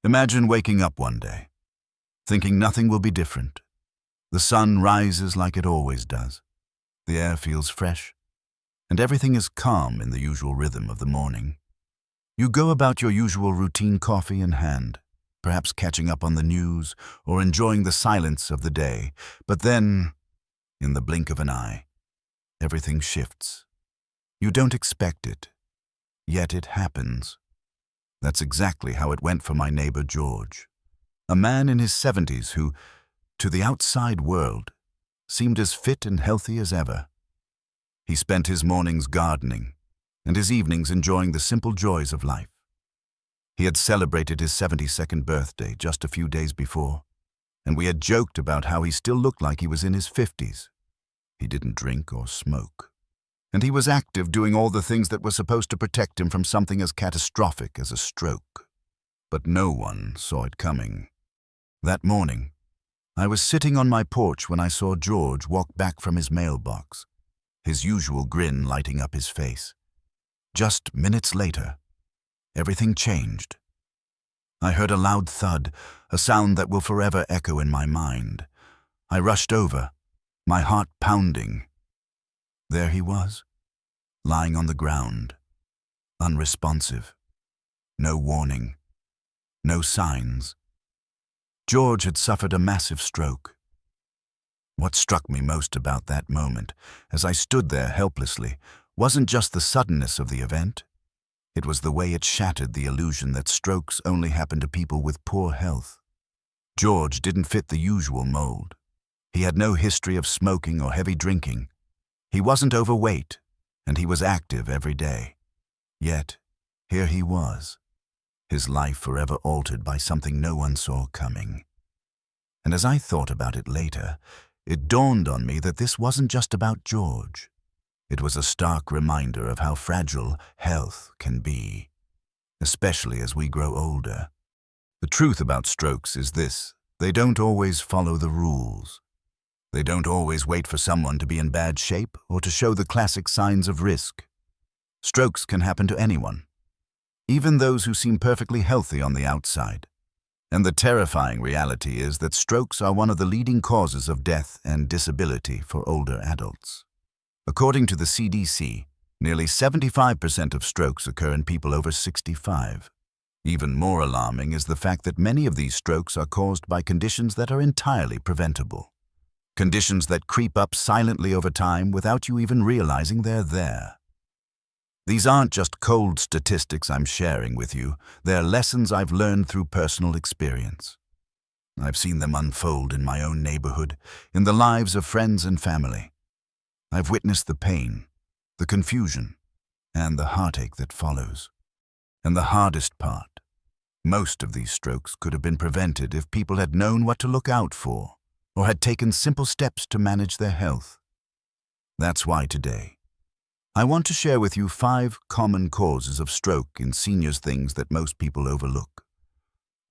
Imagine waking up one day, thinking nothing will be different. The sun rises like it always does. The air feels fresh, and everything is calm in the usual rhythm of the morning. You go about your usual routine, coffee in hand, perhaps catching up on the news or enjoying the silence of the day. But then, in the blink of an eye, everything shifts. You don't expect it, yet it happens. That's exactly how it went for my neighbor George, a man in his 70s who, to the outside world, seemed as fit and healthy as ever. He spent his mornings gardening and his evenings enjoying the simple joys of life. He had celebrated his 72nd birthday just a few days before, and we had joked about how he still looked like he was in his 50s. He didn't drink or smoke, and he was active, doing all the things that were supposed to protect him from something as catastrophic as a stroke. But no one saw it coming. That morning, I was sitting on my porch when I saw George walk back from his mailbox, his usual grin lighting up his face. Just minutes later, everything changed. I heard a loud thud, a sound that will forever echo in my mind. I rushed over, my heart pounding. There he was, lying on the ground, unresponsive. No warning, no signs. George had suffered a massive stroke. What struck me most about that moment, as I stood there helplessly, wasn't just the suddenness of the event. It was the way it shattered the illusion that strokes only happen to people with poor health. George didn't fit the usual mold. He had no history of smoking or heavy drinking. He wasn't overweight, and he was active every day. Yet, here he was, his life forever altered by something no one saw coming. And as I thought about it later, it dawned on me that this wasn't just about George. It was a stark reminder of how fragile health can be, especially as we grow older. The truth about strokes is this: they don't always follow the rules. They don't always wait for someone to be in bad shape or to show the classic signs of risk. Strokes can happen to anyone, even those who seem perfectly healthy on the outside. And the terrifying reality is that strokes are one of the leading causes of death and disability for older adults. According to the CDC, nearly 75% of strokes occur in people over 65. Even more alarming is the fact that many of these strokes are caused by conditions that are entirely preventable. Conditions that creep up silently over time without you even realizing they're there. These aren't just cold statistics I'm sharing with you. They're lessons I've learned through personal experience. I've seen them unfold in my own neighborhood, in the lives of friends and family. I've witnessed the pain, the confusion, and the heartache that follows. And the hardest part, most of these strokes could have been prevented if people had known what to look out for, or had taken simple steps to manage their health. That's why today, I want to share with you 5 common causes of stroke in seniors, things that most people overlook,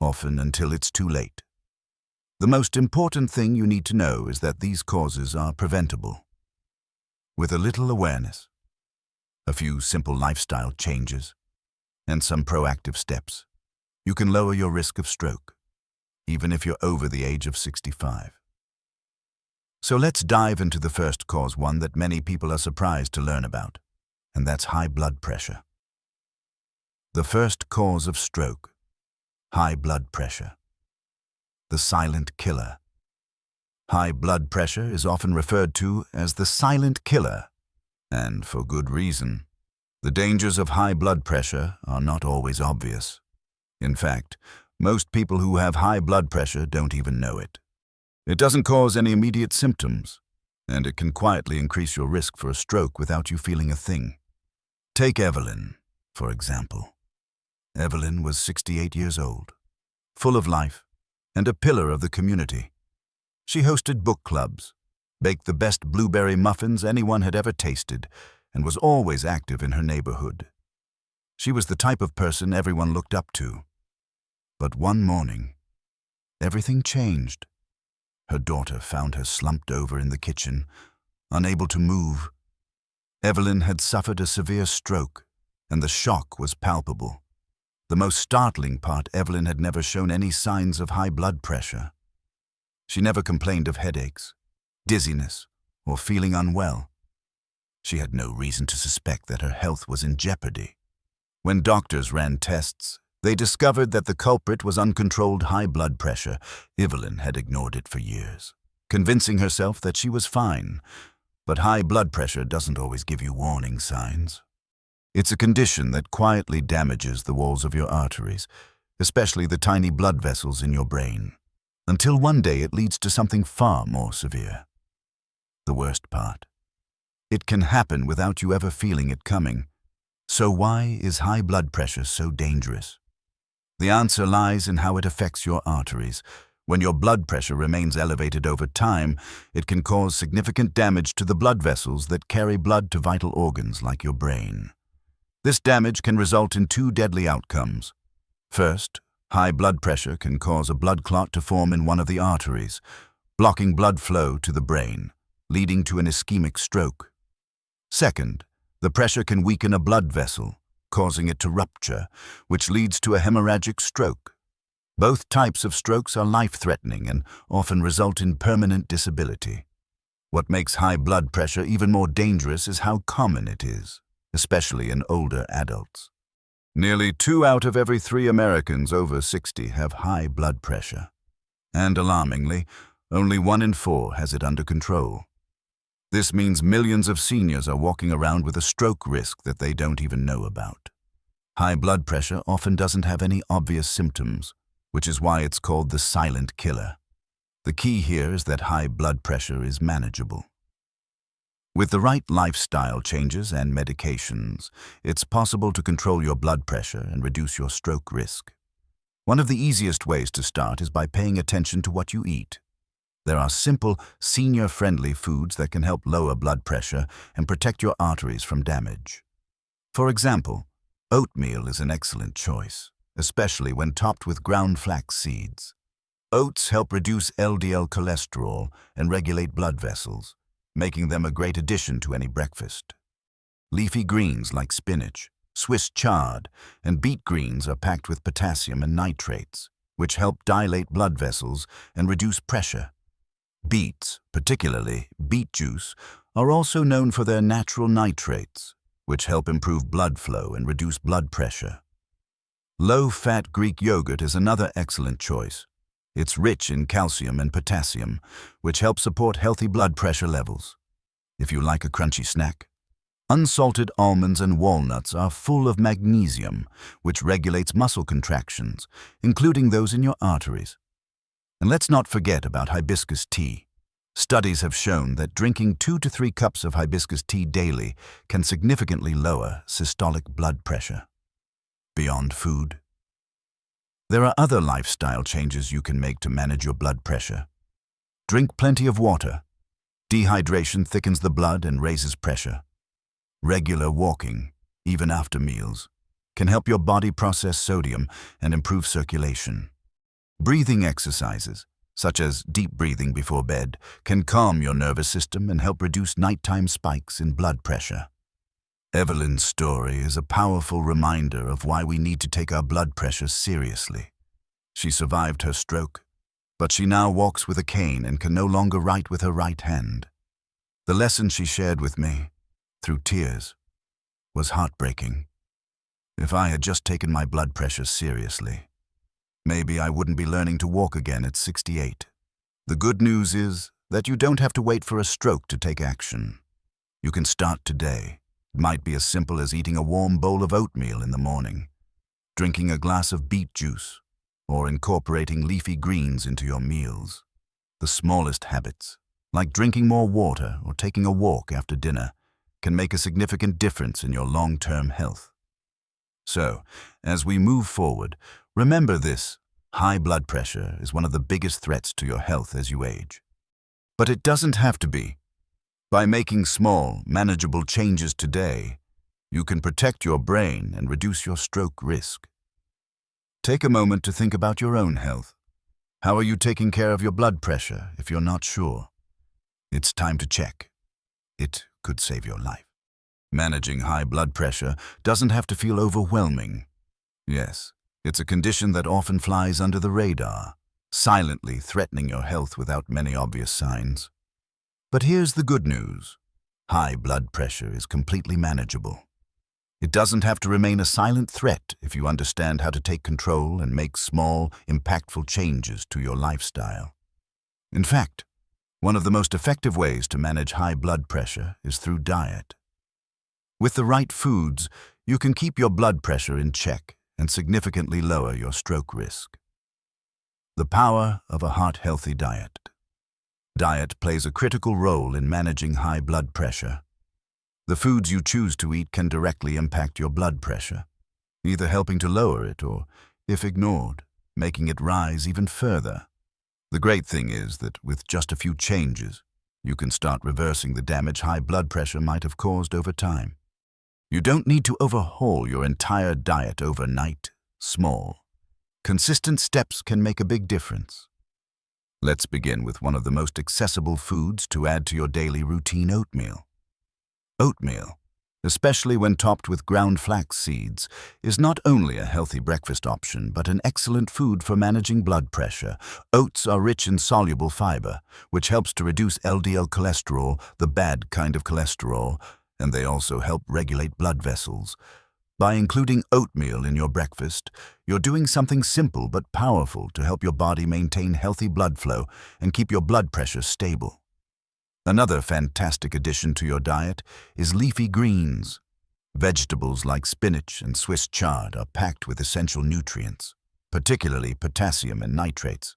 often until it's too late. The most important thing you need to know is that these causes are preventable. With a little awareness, a few simple lifestyle changes, and some proactive steps, you can lower your risk of stroke, even if you're over the age of 65. So let's dive into the first cause, one that many people are surprised to learn about, and that's high blood pressure. The first cause of stroke: high blood pressure. The silent killer. High blood pressure is often referred to as the silent killer, and for good reason. The dangers of high blood pressure are not always obvious. In fact, most people who have high blood pressure don't even know it. It doesn't cause any immediate symptoms, and it can quietly increase your risk for a stroke without you feeling a thing. Take Evelyn, for example. Evelyn was 68 years old, full of life, and a pillar of the community. She hosted book clubs, baked the best blueberry muffins anyone had ever tasted, and was always active in her neighborhood. She was the type of person everyone looked up to. But one morning, everything changed. Her daughter found her slumped over in the kitchen, unable to move. Evelyn had suffered a severe stroke, and the shock was palpable. The most startling part, Evelyn had never shown any signs of high blood pressure. She never complained of headaches, dizziness, or feeling unwell. She had no reason to suspect that her health was in jeopardy. When doctors ran tests, they discovered that the culprit was uncontrolled high blood pressure. Evelyn had ignored it for years, convincing herself that she was fine. But high blood pressure doesn't always give you warning signs. It's a condition that quietly damages the walls of your arteries, especially the tiny blood vessels in your brain, until one day it leads to something far more severe. The worst part: it can happen without you ever feeling it coming. So why is high blood pressure so dangerous? The answer lies in how it affects your arteries. When your blood pressure remains elevated over time, it can cause significant damage to the blood vessels that carry blood to vital organs like your brain. This damage can result in two deadly outcomes. First, high blood pressure can cause a blood clot to form in one of the arteries, blocking blood flow to the brain, leading to an ischemic stroke. Second, the pressure can weaken a blood vessel, causing it to rupture, which leads to a hemorrhagic stroke. Both types of strokes are life-threatening and often result in permanent disability. What makes high blood pressure even more dangerous is how common it is, especially in older adults. Nearly 2 out of every 3 Americans over 60 have high blood pressure. And alarmingly, only 1 in 4 has it under control. This means millions of seniors are walking around with a stroke risk that they don't even know about. High blood pressure often doesn't have any obvious symptoms, which is why it's called the silent killer. The key here is that high blood pressure is manageable. With the right lifestyle changes and medications, it's possible to control your blood pressure and reduce your stroke risk. One of the easiest ways to start is by paying attention to what you eat. There are simple, senior-friendly foods that can help lower blood pressure and protect your arteries from damage. For example, oatmeal is an excellent choice, especially when topped with ground flax seeds. Oats help reduce LDL cholesterol and regulate blood vessels, making them a great addition to any breakfast. Leafy greens like spinach, Swiss chard, and beet greens are packed with potassium and nitrates, which help dilate blood vessels and reduce pressure. Beets, particularly beet juice, are also known for their natural nitrates, which help improve blood flow and reduce blood pressure. Low-fat Greek yogurt is another excellent choice. It's rich in calcium and potassium, which help support healthy blood pressure levels. If you like a crunchy snack, unsalted almonds and walnuts are full of magnesium, which regulates muscle contractions, including those in your arteries. And let's not forget about hibiscus tea. Studies have shown that drinking 2 to 3 cups of hibiscus tea daily can significantly lower systolic blood pressure. Beyond food, there are other lifestyle changes you can make to manage your blood pressure. Drink plenty of water. Dehydration thickens the blood and raises pressure. Regular walking, even after meals, can help your body process sodium and improve circulation. Breathing exercises, such as deep breathing before bed, can calm your nervous system and help reduce nighttime spikes in blood pressure. Evelyn's story is a powerful reminder of why we need to take our blood pressure seriously. She survived her stroke, but she now walks with a cane and can no longer write with her right hand. The lesson she shared with me, through tears, was heartbreaking. If I had just taken my blood pressure seriously, maybe I wouldn't be learning to walk again at 68. The good news is that you don't have to wait for a stroke to take action. You can start today. It might be as simple as eating a warm bowl of oatmeal in the morning, drinking a glass of beet juice, or incorporating leafy greens into your meals. The smallest habits, like drinking more water or taking a walk after dinner, can make a significant difference in your long-term health. So, as we move forward, remember this: high blood pressure is one of the biggest threats to your health as you age. But it doesn't have to be. By making small, manageable changes today, you can protect your brain and reduce your stroke risk. Take a moment to think about your own health. How are you taking care of your blood pressure if you're not sure? It's time to check. It could save your life. Managing high blood pressure doesn't have to feel overwhelming. Yes, It's a condition that often flies under the radar, silently threatening your health without many obvious signs. But here's the good news. High blood pressure is completely manageable. It doesn't have to remain a silent threat if you understand how to take control and make small, impactful changes to your lifestyle. In fact, one of the most effective ways to manage high blood pressure is through diet. With the right foods, you can keep your blood pressure in check and significantly lower your stroke risk. The power of a heart-healthy diet. Diet plays a critical role in managing high blood pressure. The foods you choose to eat can directly impact your blood pressure, either helping to lower it or, if ignored, making it rise even further. The great thing is that with just a few changes, you can start reversing the damage high blood pressure might have caused over time. You don't need to overhaul your entire diet overnight. Small, consistent steps can make a big difference. Let's begin with one of the most accessible foods to add to your daily routine: oatmeal. Oatmeal, especially when topped with ground flax seeds, is not only a healthy breakfast option but an excellent food for managing blood pressure. Oats are rich in soluble fiber, which helps to reduce LDL cholesterol, the bad kind of cholesterol, and they also help regulate blood vessels. By including oatmeal in your breakfast, you're doing something simple but powerful to help your body maintain healthy blood flow and keep your blood pressure stable. Another fantastic addition to your diet is leafy greens. Vegetables like spinach and Swiss chard are packed with essential nutrients, particularly potassium and nitrates.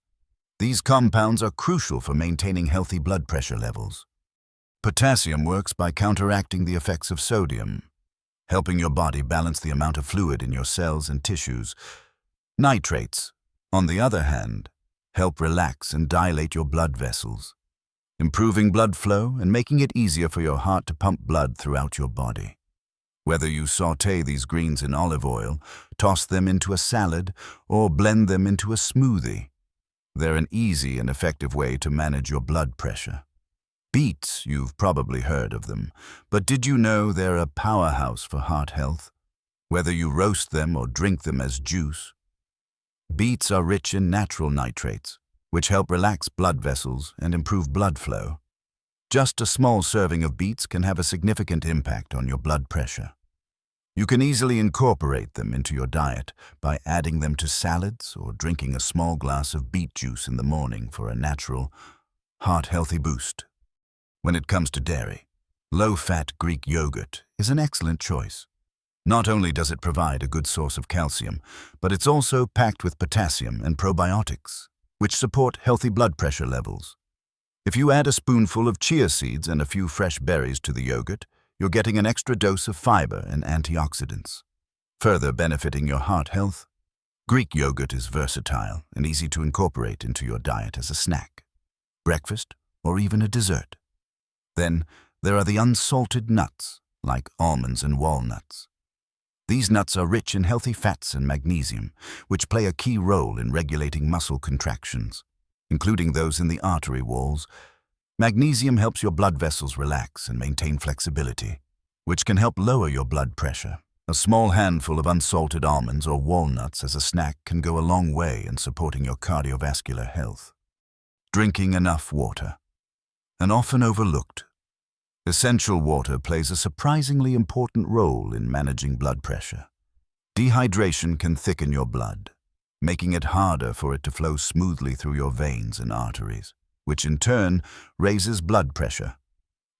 These compounds are crucial for maintaining healthy blood pressure levels. Potassium works by counteracting the effects of sodium, helping your body balance the amount of fluid in your cells and tissues. Nitrates, on the other hand, help relax and dilate your blood vessels, improving blood flow and making it easier for your heart to pump blood throughout your body. Whether you sauté these greens in olive oil, toss them into a salad, or blend them into a smoothie, they're an easy and effective way to manage your blood pressure. Beets, you've probably heard of them, but did you know they're a powerhouse for heart health? Whether you roast them or drink them as juice. Beets are rich in natural nitrates, which help relax blood vessels and improve blood flow. Just a small serving of beets can have a significant impact on your blood pressure. You can easily incorporate them into your diet by adding them to salads or drinking a small glass of beet juice in the morning for a natural, heart-healthy boost. When it comes to dairy, low-fat Greek yogurt is an excellent choice. Not only does it provide a good source of calcium, but it's also packed with potassium and probiotics, which support healthy blood pressure levels. If you add a spoonful of chia seeds and a few fresh berries to the yogurt, you're getting an extra dose of fiber and antioxidants, further benefiting your heart health. Greek yogurt is versatile and easy to incorporate into your diet as a snack, breakfast, or even a dessert. Then, there are the unsalted nuts, like almonds and walnuts. These nuts are rich in healthy fats and magnesium, which play a key role in regulating muscle contractions, including those in the artery walls. Magnesium helps your blood vessels relax and maintain flexibility, which can help lower your blood pressure. A small handful of unsalted almonds or walnuts as a snack can go a long way in supporting your cardiovascular health. Drinking enough water. And often overlooked, essential water plays a surprisingly important role in managing blood pressure. Dehydration can thicken your blood, making it harder for it to flow smoothly through your veins and arteries, which in turn raises blood pressure.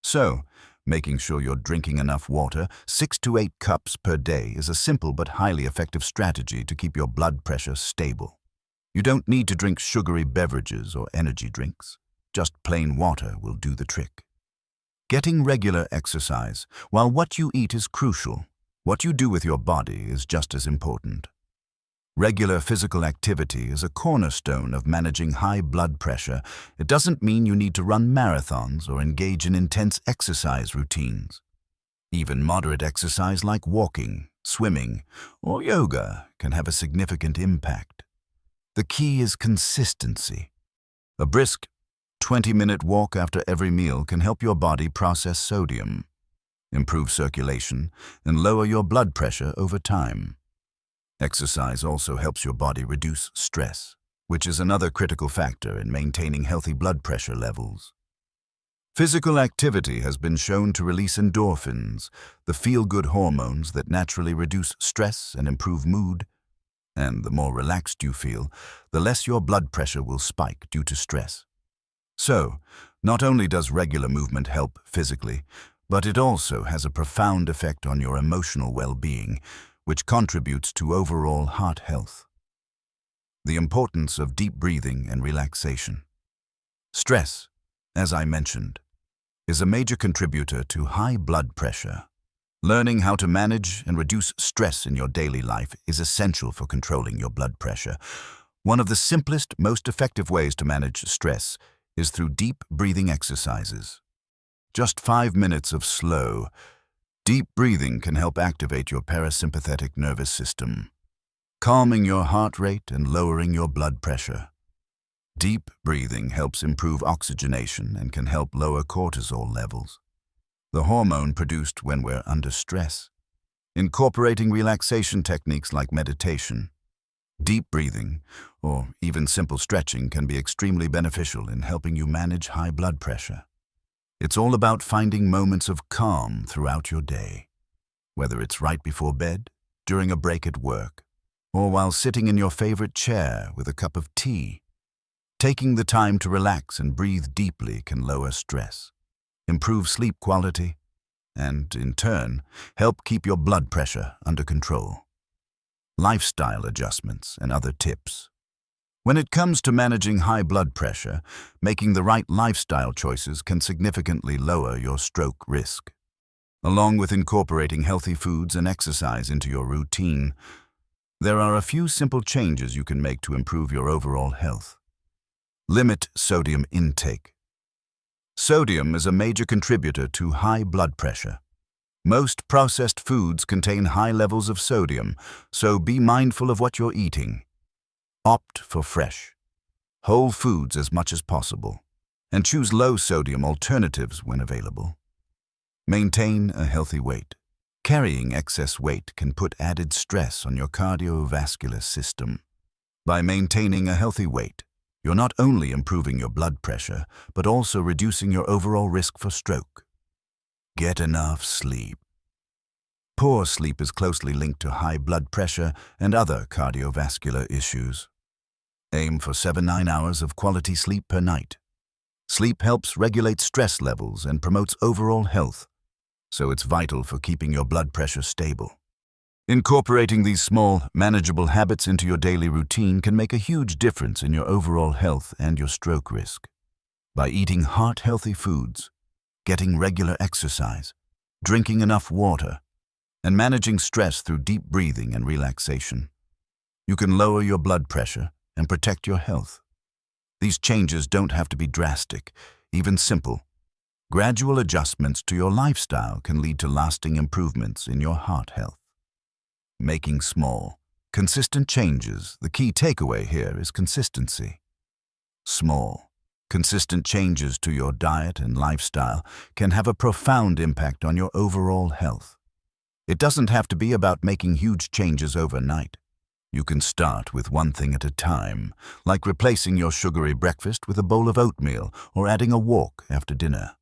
So, making sure you're drinking enough water, 6 to 8 cups per day, is a simple but highly effective strategy to keep your blood pressure stable. You don't need to drink sugary beverages or energy drinks. Just plain water will do the trick. Getting regular exercise. While what you eat is crucial, what you do with your body is just as important. Regular physical activity is a cornerstone of managing high blood pressure. It doesn't mean you need to run marathons or engage in intense exercise routines. Even moderate exercise like walking, swimming, or yoga can have a significant impact. The key is consistency. A brisk 20-minute walk after every meal can help your body process sodium, improve circulation, and lower your blood pressure over time. Exercise also helps your body reduce stress, which is another critical factor in maintaining healthy blood pressure levels. Physical activity has been shown to release endorphins, the feel-good hormones that naturally reduce stress and improve mood. And the more relaxed you feel, the less your blood pressure will spike due to stress. So, not only does regular movement help physically, but it also has a profound effect on your emotional well-being, which contributes to overall heart health. The importance of deep breathing and relaxation. Stress, as I mentioned, is a major contributor to high blood pressure. Learning how to manage and reduce stress in your daily life is essential for controlling your blood pressure. One of the simplest, most effective ways to manage stress is through deep breathing exercises. Just 5 minutes of slow, deep breathing can help activate your parasympathetic nervous system, calming your heart rate and lowering your blood pressure. Deep breathing helps improve oxygenation and can help lower cortisol levels, the hormone produced when we're under stress. Incorporating relaxation techniques like meditation, deep breathing, or even simple stretching can be extremely beneficial in helping you manage high blood pressure. It's all about finding moments of calm throughout your day, whether it's right before bed, during a break at work, or while sitting in your favorite chair with a cup of tea. Taking the time to relax and breathe deeply can lower stress, improve sleep quality, and, in turn, help keep your blood pressure under control. Lifestyle adjustments and other tips. When it comes to managing high blood pressure, making the right lifestyle choices can significantly lower your stroke risk. Along with incorporating healthy foods and exercise into your routine, there are a few simple changes you can make to improve your overall health. Limit sodium intake. Sodium is a major contributor to high blood pressure. Most processed foods contain high levels of sodium, so be mindful of what you're eating. Opt for fresh, whole foods as much as possible, and choose low-sodium alternatives when available. Maintain a healthy weight. Carrying excess weight can put added stress on your cardiovascular system. By maintaining a healthy weight, you're not only improving your blood pressure, but also reducing your overall risk for stroke. Get enough sleep. Poor sleep is closely linked to high blood pressure and other cardiovascular issues. Aim for 7-9 hours of quality sleep per night. Sleep helps regulate stress levels and promotes overall health, so it's vital for keeping your blood pressure stable. Incorporating these small, manageable habits into your daily routine can make a huge difference in your overall health and your stroke risk. By eating heart-healthy foods, getting regular exercise, drinking enough water, and managing stress through deep breathing and relaxation, you can lower your blood pressure and protect your health. These changes don't have to be drastic, even simple. Gradual adjustments to your lifestyle can lead to lasting improvements in your heart health. Making small, consistent changes. The key takeaway here is consistency. Small, consistent changes to your diet and lifestyle can have a profound impact on your overall health. It doesn't have to be about making huge changes overnight. You can start with one thing at a time, like replacing your sugary breakfast with a bowl of oatmeal or adding a walk after dinner.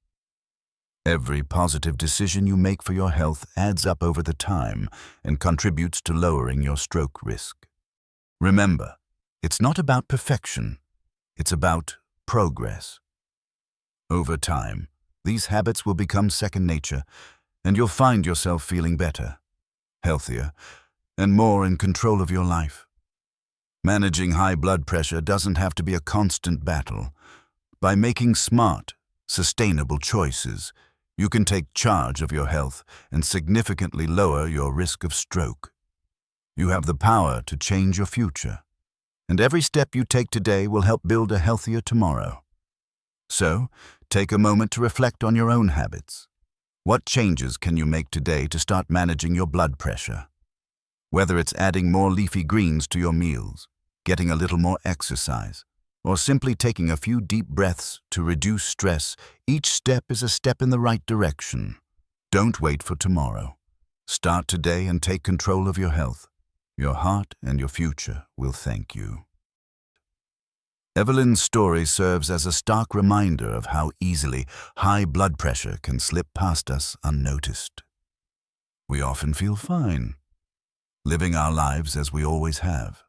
Every positive decision you make for your health adds up over the time and contributes to lowering your stroke risk. Remember, it's not about perfection, it's about progress. Over time, these habits will become second nature, and you'll find yourself feeling better, healthier, and more in control of your life. Managing high blood pressure doesn't have to be a constant battle. By making smart, sustainable choices, you can take charge of your health and significantly lower your risk of stroke. You have the power to change your future, and every step you take today will help build a healthier tomorrow. So, take a moment to reflect on your own habits. What changes can you make today to start managing your blood pressure? Whether it's adding more leafy greens to your meals, getting a little more exercise, or simply taking a few deep breaths to reduce stress, each step is a step in the right direction. Don't wait for tomorrow. Start today and take control of your health. Your heart and your future will thank you. Evelyn's story serves as a stark reminder of how easily high blood pressure can slip past us unnoticed. We often feel fine, living our lives as we always have,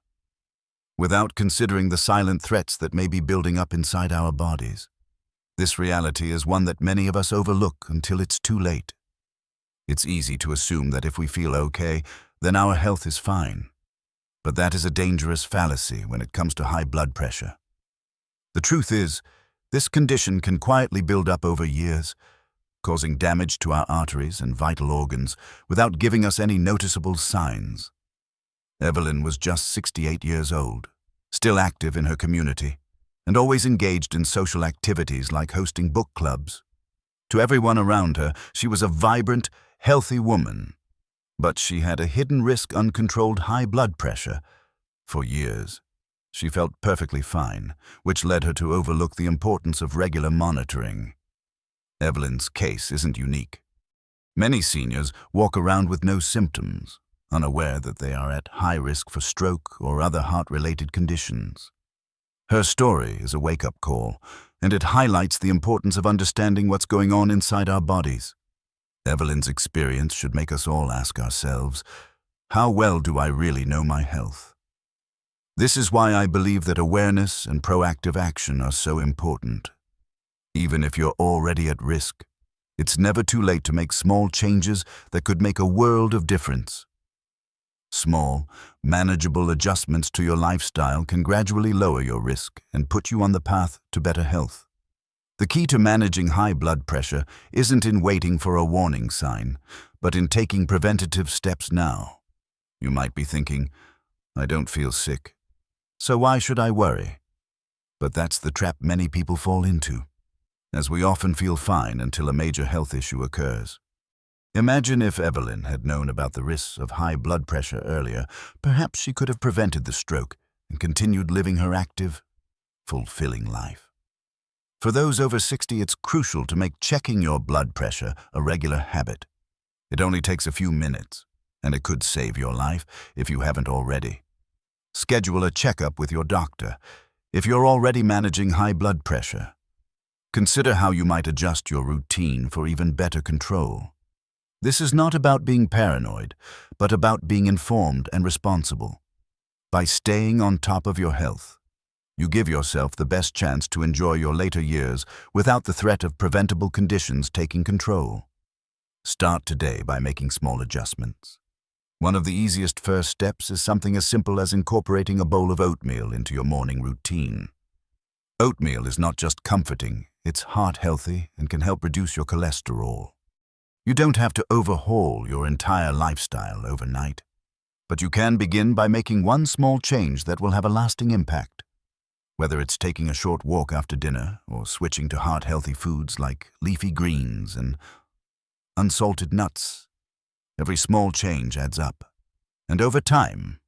without considering the silent threats that may be building up inside our bodies. This reality is one that many of us overlook until it's too late. It's easy to assume that if we feel okay, then our health is fine. But that is a dangerous fallacy when it comes to high blood pressure. The truth is, this condition can quietly build up over years, causing damage to our arteries and vital organs without giving us any noticeable signs. Evelyn was just 68 years old, still active in her community, and always engaged in social activities like hosting book clubs. To everyone around her, she was a vibrant, healthy woman. But she had a hidden risk: uncontrolled high blood pressure. For years, she felt perfectly fine, which led her to overlook the importance of regular monitoring. Evelyn's case isn't unique. Many seniors walk around with no symptoms, unaware that they are at high risk for stroke or other heart-related conditions. Her story is a wake-up call, and it highlights the importance of understanding what's going on inside our bodies. Evelyn's experience should make us all ask ourselves, how well do I really know my health? This is why I believe that awareness and proactive action are so important. Even if you're already at risk, it's never too late to make small changes that could make a world of difference. Small, manageable adjustments to your lifestyle can gradually lower your risk and put you on the path to better health. The key to managing high blood pressure isn't in waiting for a warning sign, but in taking preventative steps now. You might be thinking, I don't feel sick, so why should I worry? But that's the trap many people fall into, as we often feel fine until a major health issue occurs. Imagine if Evelyn had known about the risks of high blood pressure earlier. Perhaps she could have prevented the stroke and continued living her active, fulfilling life. For those over 60, it's crucial to make checking your blood pressure a regular habit. It only takes a few minutes, and it could save your life if you haven't already. Schedule a checkup with your doctor. If you're already managing high blood pressure, consider how you might adjust your routine for even better control. This is not about being paranoid, but about being informed and responsible. By staying on top of your health, you give yourself the best chance to enjoy your later years without the threat of preventable conditions taking control. Start today by making small adjustments. One of the easiest first steps is something as simple as incorporating a bowl of oatmeal into your morning routine. Oatmeal is not just comforting, it's heart-healthy and can help reduce your cholesterol. You don't have to overhaul your entire lifestyle overnight, but you can begin by making one small change that will have a lasting impact. Whether it's taking a short walk after dinner or switching to heart-healthy foods like leafy greens and unsalted nuts, every small change adds up. And over time,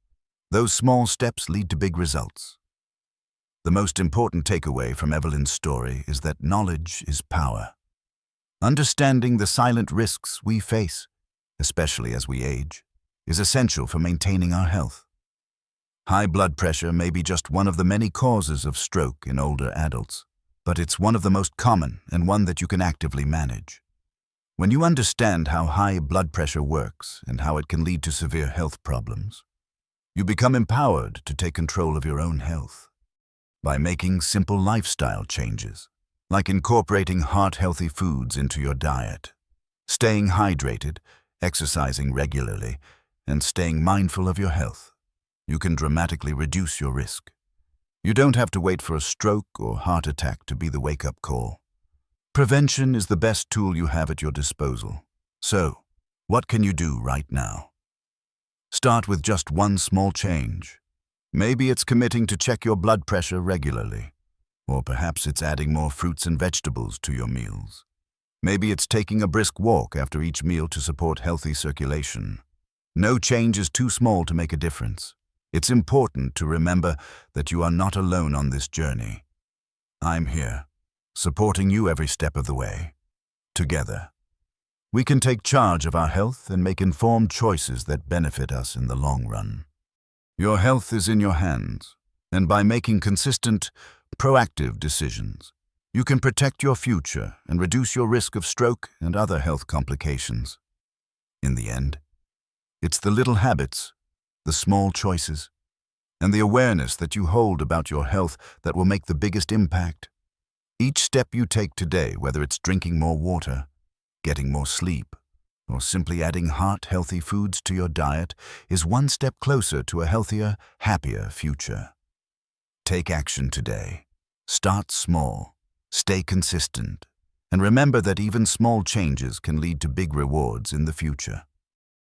those small steps lead to big results. The most important takeaway from Evelyn's story is that knowledge is power. Understanding the silent risks we face, especially as we age, is essential for maintaining our health. High blood pressure may be just one of the many causes of stroke in older adults, but it's one of the most common and one that you can actively manage. When you understand how high blood pressure works and how it can lead to severe health problems, you become empowered to take control of your own health. By making simple lifestyle changes, like incorporating heart-healthy foods into your diet, staying hydrated, exercising regularly, and staying mindful of your health, you can dramatically reduce your risk. You don't have to wait for a stroke or heart attack to be the wake-up call. Prevention is the best tool you have at your disposal. So, what can you do right now? Start with just one small change. Maybe it's committing to check your blood pressure regularly, or perhaps it's adding more fruits and vegetables to your meals. Maybe it's taking a brisk walk after each meal to support healthy circulation. No change is too small to make a difference. It's important to remember that you are not alone on this journey. I'm here, supporting you every step of the way. Together, we can take charge of our health and make informed choices that benefit us in the long run. Your health is in your hands, and by making consistent, proactive decisions, you can protect your future and reduce your risk of stroke and other health complications. In the end, it's the little habits, the small choices, and the awareness that you hold about your health that will make the biggest impact. Each step you take today, whether it's drinking more water, getting more sleep, or simply adding heart-healthy foods to your diet, is one step closer to a healthier, happier future. Take action today. Start small, stay consistent, and remember that even small changes can lead to big rewards in the future.